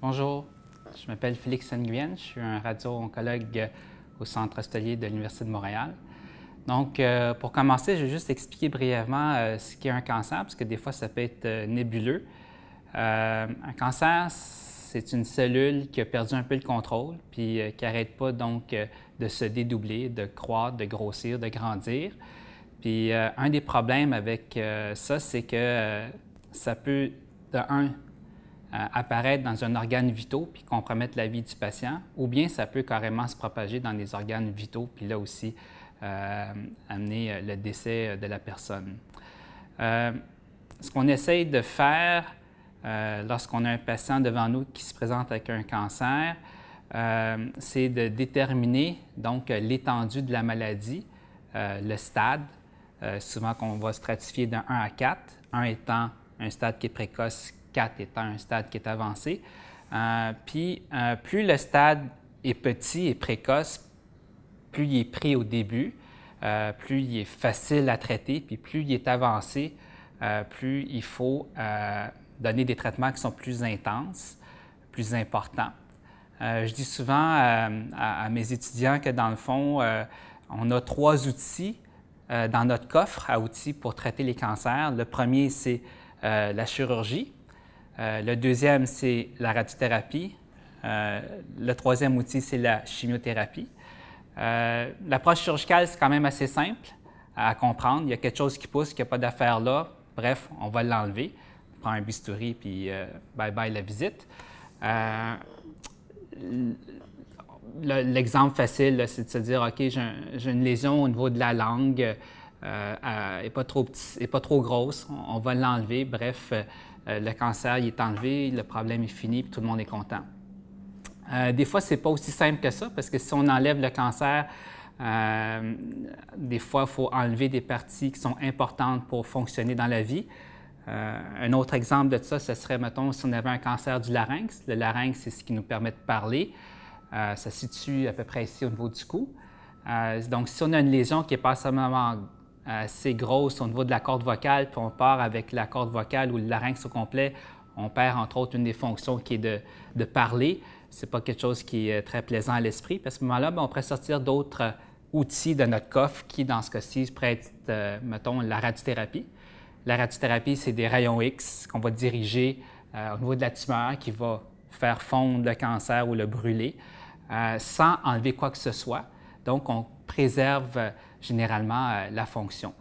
Bonjour, je m'appelle Félix Nguyen, je suis un radio-oncologue au Centre hospitalier de l'Université de Montréal. Donc, pour commencer, je vais juste expliquer brièvement ce qu'est un cancer, parce que des fois, ça peut être nébuleux. Un cancer, c'est une cellule qui a perdu un peu le contrôle, puis qui n'arrête pas donc de se dédoubler, de croître, de grossir, de grandir. Puis un des problèmes avec ça, c'est que ça peut, apparaître dans un organe vital puis compromettre la vie du patient, ou bien ça peut carrément se propager dans les organes vitaux, puis là aussi amener le décès de la personne. Ce qu'on essaye de faire lorsqu'on a un patient devant nous qui se présente avec un cancer, c'est de déterminer donc l'étendue de la maladie, le stade, souvent qu'on va stratifier de 1 à 4, 1 étant un stade qui est précoce, 4 étant un stade qui est avancé. Plus le stade est petit et précoce, plus il est pris au début, plus il est facile à traiter, puis plus il est avancé, plus il faut donner des traitements qui sont plus intenses, plus importants. Je dis souvent à mes étudiants que dans le fond, on a 3 outils dans notre coffre à outils pour traiter les cancers. Le premier, c'est la chirurgie. Le deuxième, c'est la radiothérapie. Le troisième outil, c'est la chimiothérapie. L'approche chirurgicale, c'est quand même assez simple à comprendre. Il y a quelque chose qui pousse, qu'il n'y a pas d'affaire là. Bref, on va l'enlever. On prend un bistouri, puis bye-bye la visite. L'exemple facile, c'est de se dire, OK, j'ai une lésion au niveau de la langue, elle n'est pas trop grosse, on va l'enlever. Bref, le cancer il est enlevé, le problème est fini, puis tout le monde est content. Des fois, ce n'est pas aussi simple que ça, parce que si on enlève le cancer, des fois, il faut enlever des parties qui sont importantes pour fonctionner dans la vie. Un autre exemple de ça, ce serait, mettons, si on avait un cancer du larynx. Le larynx, c'est ce qui nous permet de parler. Ça se situe à peu près ici au niveau du cou. Donc, si on a une lésion qui n'est pas seulement assez grosse au niveau de la corde vocale, puis on part avec la corde vocale ou le larynx au complet, on perd entre autres une des fonctions qui est de parler. Ce n'est pas quelque chose qui est très plaisant à l'esprit. Puis à ce moment-là, on pourrait sortir d'autres outils de notre coffre qui, dans ce cas-ci, pourraient être, mettons, la radiothérapie. La radiothérapie, c'est des rayons X qu'on va diriger au niveau de la tumeur qui va faire fondre le cancer ou le brûler sans enlever quoi que ce soit. Donc, on préserve généralement la fonction.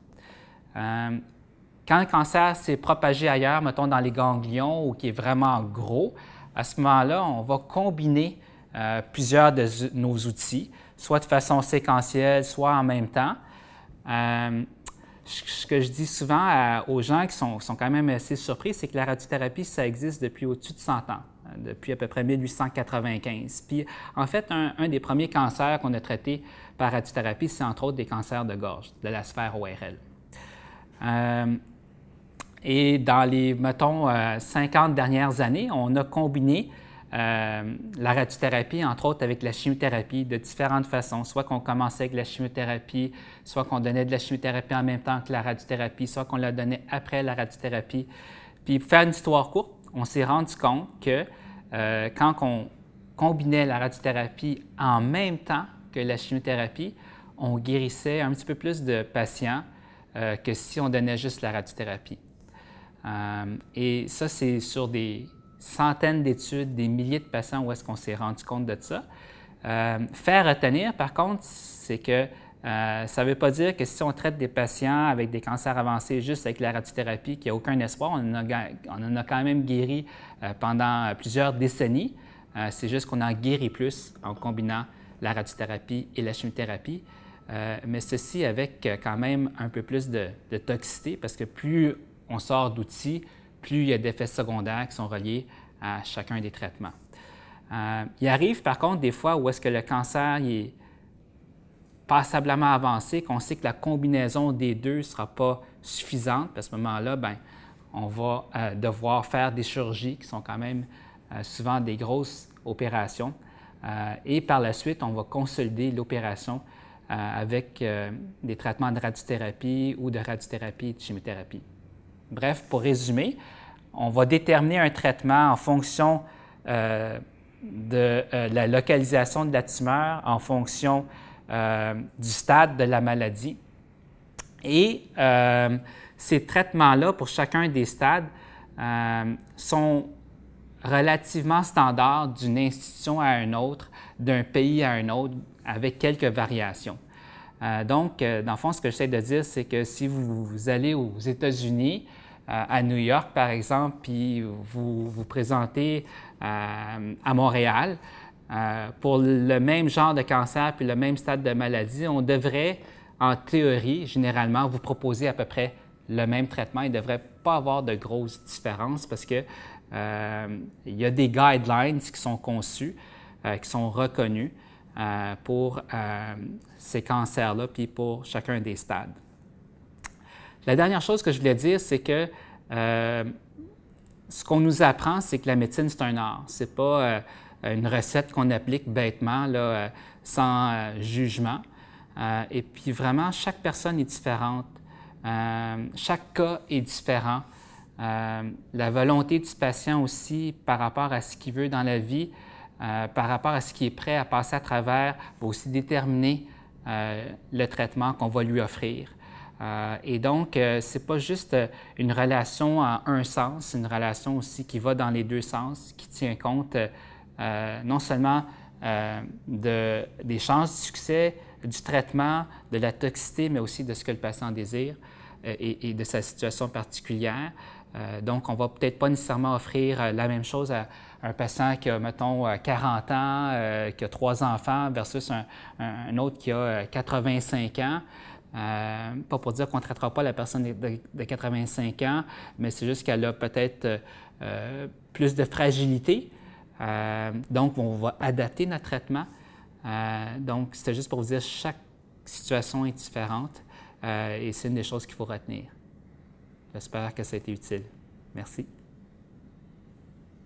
Quand le cancer s'est propagé ailleurs, mettons dans les ganglions ou qui est vraiment gros, à ce moment-là, on va combiner plusieurs de nos outils, soit de façon séquentielle, soit en même temps. Ce que je dis souvent aux gens qui sont quand même assez surpris, c'est que la radiothérapie, ça existe depuis au-dessus de 100 ans, depuis à peu près 1895. Puis, en fait, un des premiers cancers qu'on a traités par radiothérapie, c'est entre autres des cancers de gorge, de la sphère ORL. Et dans les, mettons, 50 dernières années, on a combiné la radiothérapie, entre autres, avec la chimiothérapie de différentes façons. Soit qu'on commençait avec la chimiothérapie, soit qu'on donnait de la chimiothérapie en même temps que la radiothérapie, soit qu'on la donnait après la radiothérapie. Puis, pour faire une histoire courte, on s'est rendu compte que quand on combinait la radiothérapie en même temps que la chimiothérapie, on guérissait un petit peu plus de patients que si on donnait juste la radiothérapie. Et ça, c'est sur des centaines d'études, des milliers de patients où est-ce qu'on s'est rendu compte de ça. Faire retenir, par contre, c'est que ça ne veut pas dire que si on traite des patients avec des cancers avancés juste avec la radiothérapie, qu'il n'y a aucun espoir. On en a quand même guéri pendant plusieurs décennies. C'est juste qu'on en guérit plus en combinant la radiothérapie et la chimiothérapie. Mais ceci avec quand même un peu plus de toxicité, parce que plus on sort d'outils, plus il y a d'effets secondaires qui sont reliés à chacun des traitements. Il arrive par contre des fois où est-ce que le cancer est passablement avancé, qu'on sait que la combinaison des deux ne sera pas suffisante. À ce moment-là, on va devoir faire des chirurgies qui sont quand même souvent des grosses opérations. Et par la suite, on va consolider l'opération avec des traitements de radiothérapie ou de radiothérapie et de chimiothérapie. Bref, pour résumer, on va déterminer un traitement en fonction de la localisation de la tumeur en fonction du stade de la maladie. Et ces traitements-là, pour chacun des stades, sont relativement standards d'une institution à une autre, d'un pays à un autre, avec quelques variations. Donc, dans le fond, ce que j'essaie de dire, c'est que si vous allez aux États-Unis, à New York, par exemple, puis vous vous présentez à Montréal, pour le même genre de cancer puis le même stade de maladie, on devrait, en théorie, généralement, vous proposer à peu près le même traitement. Il ne devrait pas avoir de grosses différences parce que il y a des guidelines qui sont conçus, qui sont reconnus pour ces cancers-là puis pour chacun des stades. La dernière chose que je voulais dire, c'est que ce qu'on nous apprend, c'est que la médecine, c'est un art. Ce n'est pas une recette qu'on applique bêtement, là, sans jugement. Et puis vraiment, chaque personne est différente. Chaque cas est différent. La volonté du patient aussi par rapport à ce qu'il veut dans la vie, par rapport à ce qu'il est prêt à passer à travers, va aussi déterminer le traitement qu'on va lui offrir. Et donc, ce n'est pas juste une relation en un sens, c'est une relation aussi qui va dans les deux sens, qui tient compte non seulement des chances de succès, du traitement, de la toxicité, mais aussi de ce que le patient désire et de sa situation particulière. Donc, on ne va peut-être pas nécessairement offrir la même chose à un patient qui a, mettons, 40 ans, qui a 3 enfants, versus un autre qui a 85 ans. Pas pour dire qu'on ne traitera pas la personne de 85 ans, mais c'est juste qu'elle a peut-être plus de fragilité. Donc, on va adapter notre traitement. Donc, c'était juste pour vous dire que chaque situation est différente et c'est une des choses qu'il faut retenir. J'espère que ça a été utile. Merci.